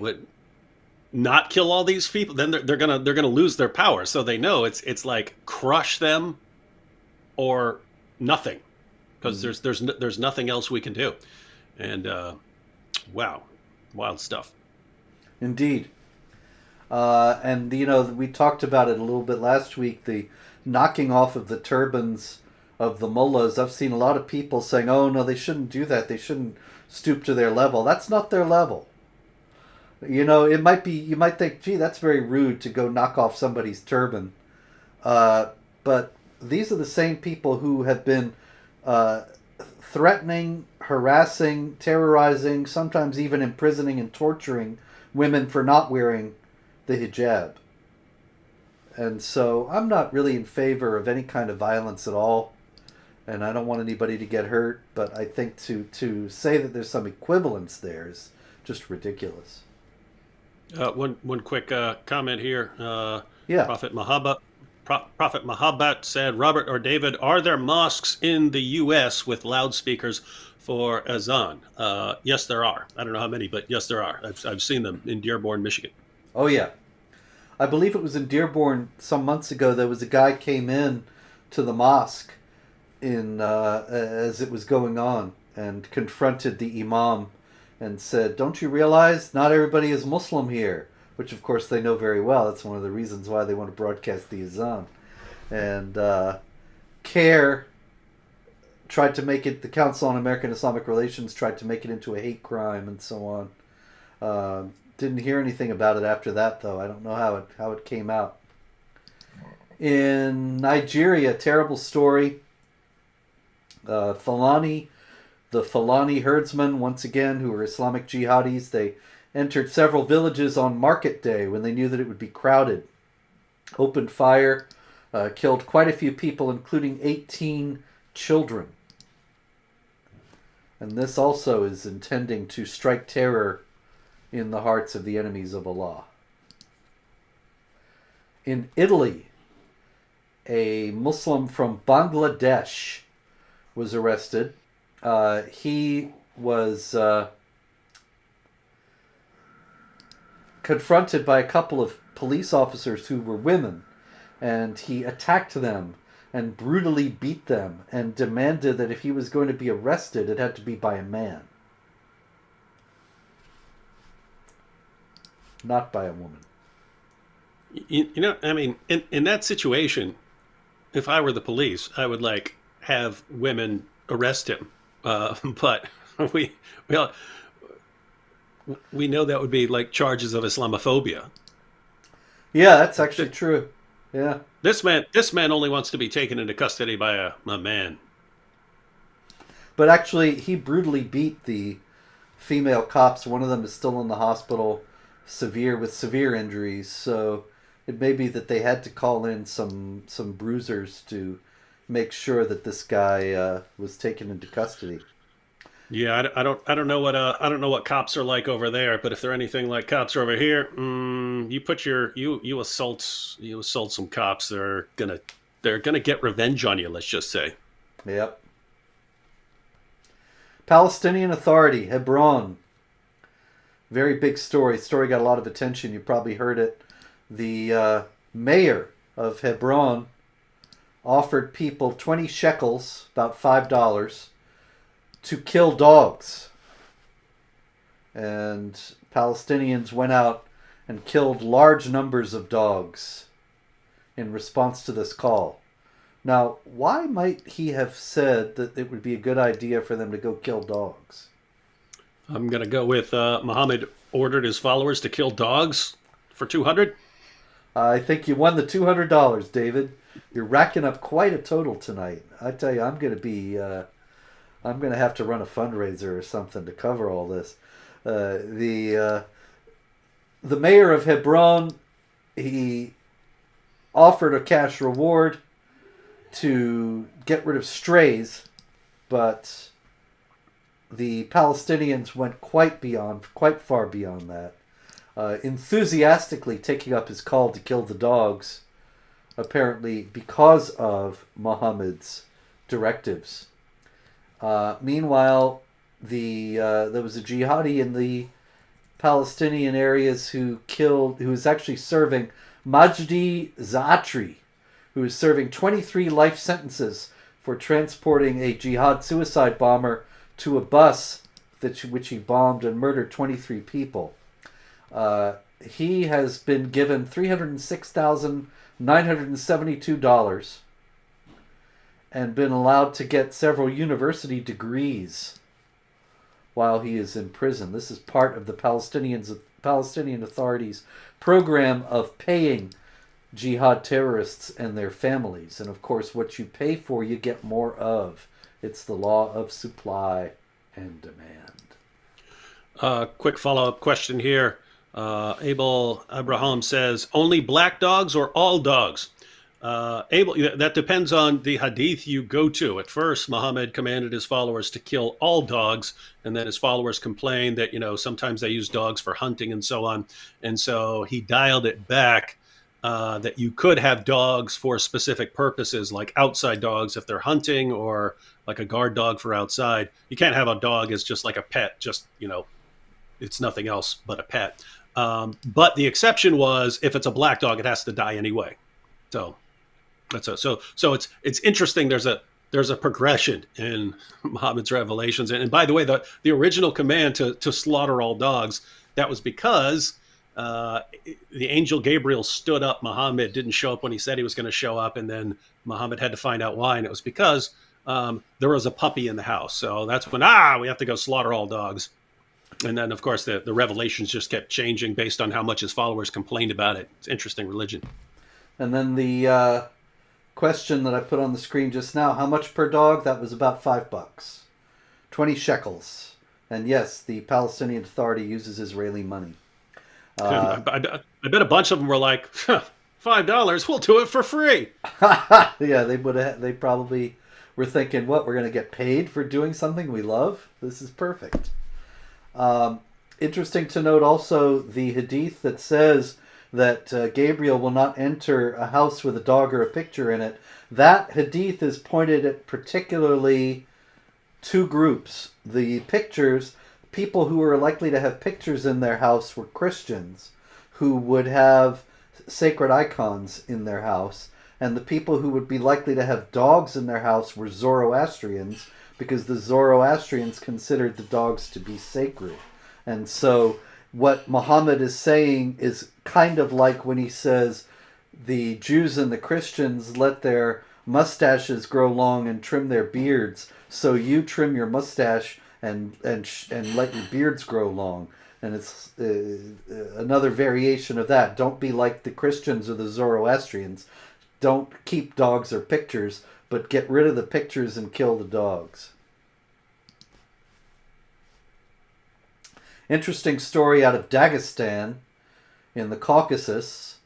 Not kill all these people? Then they're gonna lose their power. So they know it's like crush them or nothing, because there's nothing else we can do. And wow, wild stuff. Indeed. And we talked about it a little bit last week, the knocking off of the turbans of the mullahs. I've seen a lot of people saying, oh no, they shouldn't do that, they shouldn't stoop to their level. That's not their level. It might be, you might think, gee, that's very rude to go knock off somebody's turban. But these are the same people who have been threatening, harassing, terrorizing, sometimes even imprisoning and torturing women for not wearing the hijab. And so I'm not really in favor of any kind of violence at all. And I don't want anybody to get hurt. But I think to say that there's some equivalence there is just ridiculous. One quick comment here. Yeah. Prophet Mahabbat said, Robert or David, are there mosques in the U.S. with loudspeakers for azan? Yes, there are. I don't know how many, but yes, there are. I've seen them in Dearborn, Michigan. Oh, yeah. I believe it was in Dearborn some months ago. There was a guy came in to the mosque as it was going on and confronted the imam and said, don't you realize not everybody is Muslim here? Which, of course, they know very well. That's one of the reasons why they want to broadcast the azan. And CARE tried to make it, the Council on American Islamic Relations tried to make it into a hate crime and so on. Didn't hear anything about it after that, though. I don't know how it came out. In Nigeria, terrible story. The Fulani herdsmen, once again, who are Islamic jihadis, they entered several villages on market day when they knew that it would be crowded. Opened fire, killed quite a few people, including 18 children. And this also is intending to strike terror in the hearts of the enemies of Allah. In Italy, a Muslim from Bangladesh was arrested. He was confronted by a couple of police officers who were women, and he attacked them and brutally beat them and demanded that if he was going to be arrested, it had to be by a man, not by a woman. I mean, in that situation, if I were the police, I would have women arrest him. But we know that would be like charges of Islamophobia. Yeah, that's actually true. Yeah. This man only wants to be taken into custody by a man. But actually, he brutally beat the female cops. One of them is still in the hospital, with severe injuries. So it may be that they had to call in some bruisers to make sure that this guy was taken into custody. Yeah, I don't know what cops are like over there, but if they're anything like cops over here, you assault some cops, they're gonna get revenge on you. Let's just say. Yep. Palestinian Authority, Hebron. Very big story. Story got a lot of attention. You probably heard it. The mayor of Hebron offered people 20 shekels, about $5, to kill dogs. And Palestinians went out and killed large numbers of dogs in response to this call. Now, why might he have said that it would be a good idea for them to go kill dogs? I'm going to go with Muhammad ordered his followers to kill dogs for 200. I think you won the $200, David. You're racking up quite a total tonight. I tell you, I'm going to have to run a fundraiser or something to cover all this. The mayor of Hebron, he offered a cash reward to get rid of strays, but the Palestinians went quite far beyond that, enthusiastically taking up his call to kill the dogs, apparently because of Muhammad's directives. Meanwhile, there was a jihadi in the Palestinian areas who was actually serving Majdi Zaatri, who was serving 23 life sentences for transporting a jihad suicide bomber to a bus which he bombed and murdered 23 people. He has been given $306,972 and been allowed to get several university degrees while he is in prison. This is part of the Palestinian Authorities' program of paying jihad terrorists and their families. And of course, what you pay for, you get more of. It's the law of supply and demand. Quick follow-up question here. Abel Abraham says, only black dogs or all dogs? Abel, that depends on the hadith you go to. At first, Muhammad commanded his followers to kill all dogs, and then his followers complained that, sometimes they use dogs for hunting and so on. And so he dialed it back, that you could have dogs for specific purposes, like outside dogs if they're hunting, or like a guard dog for outside. You can't have a dog as just like a pet, it's nothing else but a pet. But the exception was if it's a black dog, it has to die anyway. So it's interesting. There's a progression in Muhammad's revelations. And by the way, the original command to slaughter all dogs, that was because the angel Gabriel stood up. Muhammad didn't show up when he said he was going to show up, and then Muhammad had to find out why, and it was because there was a puppy in the house. So that's when we have to go slaughter all dogs. And then, of course, the revelations just kept changing based on how much his followers complained about it. It's interesting religion. And then the question that I put on the screen just now, how much per dog? That was about $5, 20 shekels. And yes, the Palestinian Authority uses Israeli money. I bet a bunch of them were like, $5, we'll do it for free. Yeah, they probably were thinking, what, we're going to get paid for doing something we love? This is perfect. Interesting to note also the hadith that says that Gabriel will not enter a house with a dog or a picture in it. That hadith is pointed at particularly two groups. The pictures, people who were likely to have pictures in their house were Christians who would have sacred icons in their house, and the people who would be likely to have dogs in their house were Zoroastrians, because the Zoroastrians considered the dogs to be sacred. And so what Muhammad is saying is kind of like when he says the Jews and the Christians let their mustaches grow long and trim their beards, so you trim your mustache and let your beards grow long. And it's another variation of that. Don't be like the Christians or the Zoroastrians. Don't keep dogs or pictures, but get rid of the pictures and kill the dogs. Interesting story out of Dagestan in the Caucasus,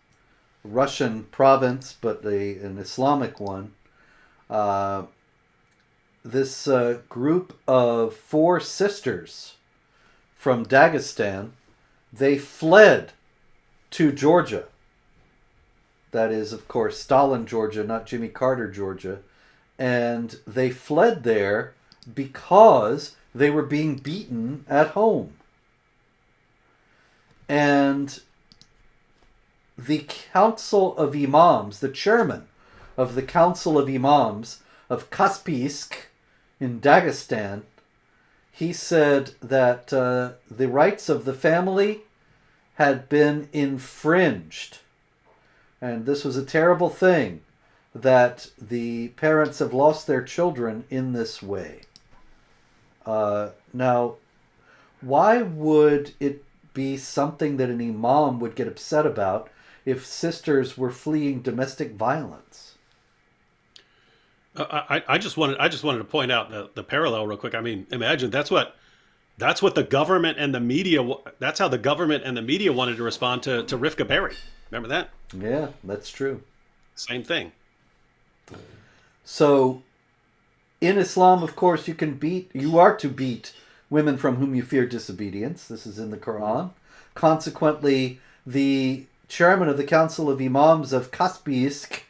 Russian province, but an Islamic one. This group of 4 sisters from Dagestan, they fled to Georgia. That is, of course, Stalin, Georgia, not Jimmy Carter, Georgia. And they fled there because they were being beaten at home. And the Council of Imams, the chairman of the Council of Imams of Kaspiysk in Dagestan, he said that the rights of the family had been infringed And this was a terrible thing that the parents have lost their children in this way. Now, why would it be something that an imam would get upset about if sisters were fleeing domestic violence? I just wanted to point out the parallel real quick. I mean, imagine that's what the government and the media. That's how the government and the media wanted to respond to Rifka Berry. Remember that? Yeah, that's true. Same thing. So, in Islam, of course, you are to beat women from whom you fear disobedience. This is in the Quran. Consequently, the chairman of the Council of Imams of Kaspiysk,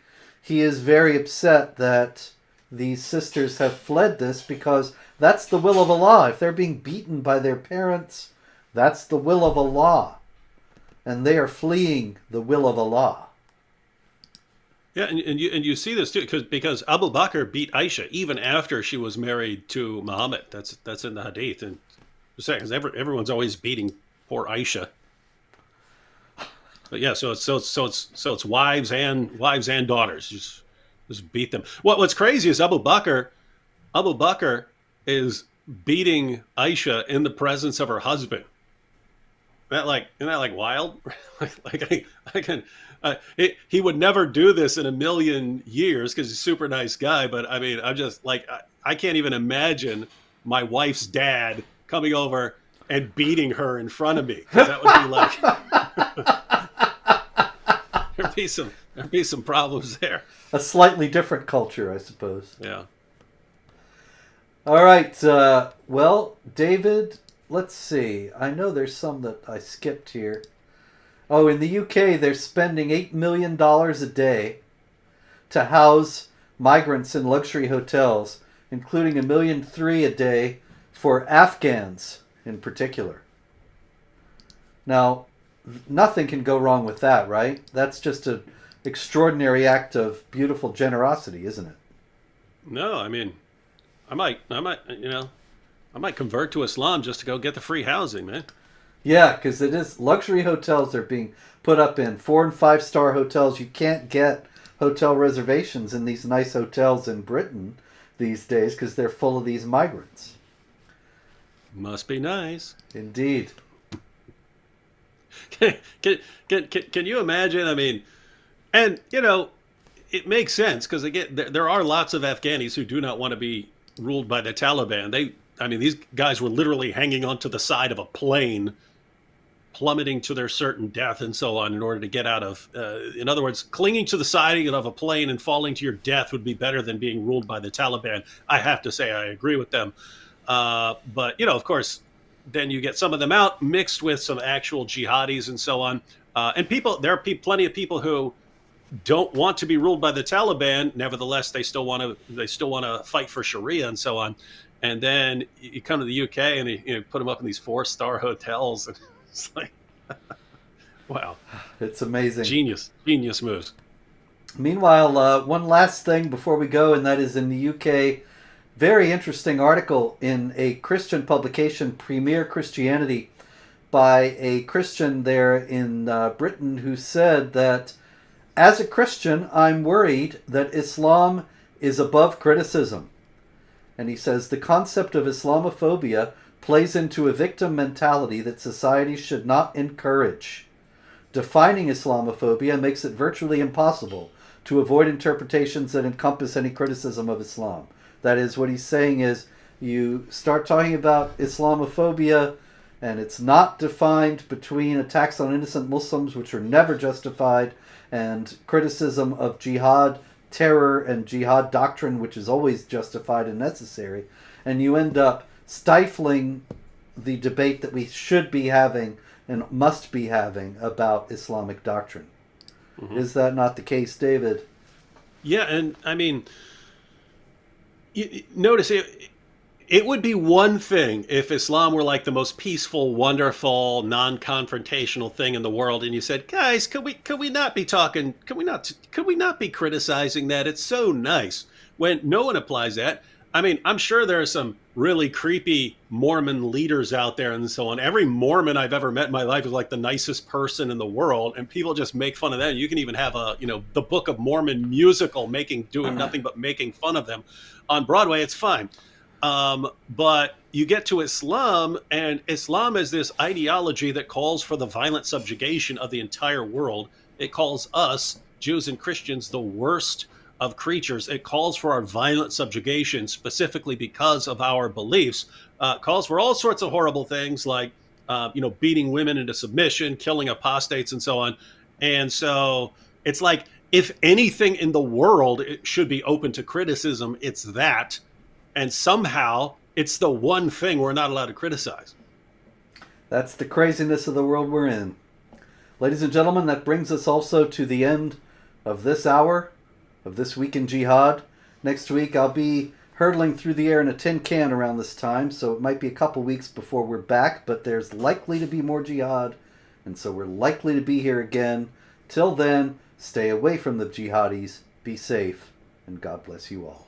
he is very upset that these sisters have fled this, because that's the will of Allah. If they're being beaten by their parents, that's the will of Allah. And they are fleeing the will of Allah. Yeah, and you see this too, because Abu Bakr beat Aisha even after she was married to Muhammad. That's in the Hadith, and because everyone's always beating poor Aisha. But yeah, so it's wives and daughters. Just beat them. What's crazy is Abu Bakr is beating Aisha in the presence of her husband. Isn't that like wild? He would never do this in a million years because he's a super nice guy. But I mean, I'm just like, I can't even imagine my wife's dad coming over and beating her in front of me, because that would be like, there'd be some problems there. A slightly different culture, I suppose. Yeah. All right. Well, David, let's see. I know there's some that I skipped here. Oh, in the UK, they're spending $8 million a day to house migrants in luxury hotels, including $1.3 million a day for Afghans in particular. Now, nothing can go wrong with that, right? That's just an extraordinary act of beautiful generosity, isn't it? No, I mean, I might convert to Islam just to go get the free housing, man. Yeah, because it is luxury hotels are being put up in 4- and 5-star hotels. You can't get hotel reservations in these nice hotels in Britain these days because they're full of these migrants. Must be nice. Indeed. Can you imagine? I mean, and it makes sense, because again, there are lots of Afghanis who do not want to be ruled by the Taliban. These guys were literally hanging onto the side of a plane, plummeting to their certain death and so on in order to get out of, in other words, clinging to the siding of a plane and falling to your death would be better than being ruled by the Taliban. I have to say I agree with them. But, of course, then you get some of them out mixed with some actual jihadis and so on. And there are plenty of people who don't want to be ruled by the Taliban. Nevertheless, they still want to fight for Sharia and so on. And then you come to the UK and you put them up in these 4-star hotels. And it's like, wow. It's amazing. Genius moves. Meanwhile, one last thing before we go, and that is in the UK, very interesting article in a Christian publication, Premier Christianity, by a Christian there in Britain, who said that, as a Christian, I'm worried that Islam is above criticism. And he says the concept of Islamophobia plays into a victim mentality that society should not encourage. Defining Islamophobia makes it virtually impossible to avoid interpretations that encompass any criticism of Islam. That is, what he's saying is, you start talking about Islamophobia, and it's not defined between attacks on innocent Muslims, which are never justified, and criticism of jihad, terror, and jihad doctrine, which is always justified and necessary. And you end up stifling the debate that we should be having and must be having about Islamic doctrine. Mm-hmm. Is that not the case, David? Yeah, and I mean, notice it would be one thing if Islam were like the most peaceful, wonderful, non-confrontational thing in the world, and you said, "Guys, could we not be talking? Could we not be criticizing that? It's so nice." When no one applies that, I mean, I'm sure there are some really creepy Mormon leaders out there and so on. Every Mormon I've ever met in my life is like the nicest person in the world, and people just make fun of them. You can even have a, the Book of Mormon musical doing nothing but making fun of them on Broadway. It's fine. But you get to Islam, and Islam is this ideology that calls for the violent subjugation of the entire world. It calls us, Jews and Christians, the worst of creatures. It calls for our violent subjugation specifically because of our beliefs. Calls for all sorts of horrible things like, beating women into submission, killing apostates, and so on. And so it's like, if anything in the world it should be open to criticism, it's that. And somehow it's the one thing we're not allowed to criticize. That's the craziness of the world we're in. Ladies and gentlemen, that brings us also to the end of this hour of This Week in Jihad. Next week I'll be hurtling through the air in a tin can around this time, so it might be a couple weeks before we're back, but there's likely to be more jihad, and so we're likely to be here again. Till then, stay away from the jihadis, be safe, and God bless you all.